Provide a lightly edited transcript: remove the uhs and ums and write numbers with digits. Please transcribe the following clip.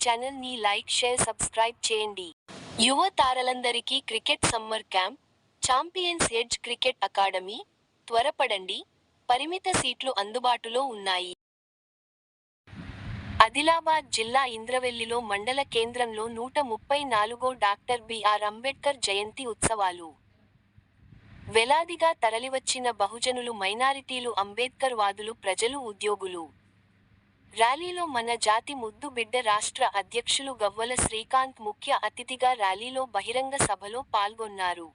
Channel ని like share subscribe చేయండి. యువ తారలందరికీ cricket summer camp, champions edge cricket academy, త్వరపడండి, పరిమిత సీట్లు అందుబాటులో ఉన్నాయి. ఆదిలాబాద్ జిల్లా ఇంద్రవెల్లిలో మండల కేంద్రంలో 134వ డాక్టర్ బి.ఆర్. అంబేడ్కర్ జయంతి ఉత్సవాలు. వేలాదిగా తరలివచ్చిన బహుజనులు, మైనారిటీలు, అంబేద్కర్ వాదులు, ప్రజలు, ఉద్యోగులు. ర్యాలీలో మన జాతి ముద్దు బిడ్డ రాష్ట్ర అధ్యక్షులు గవ్వల శ్రీకాంత్ ముఖ్య అతిథిగా ర్యాలీలో బహిరంగ సభలో పాల్గొన్నారు.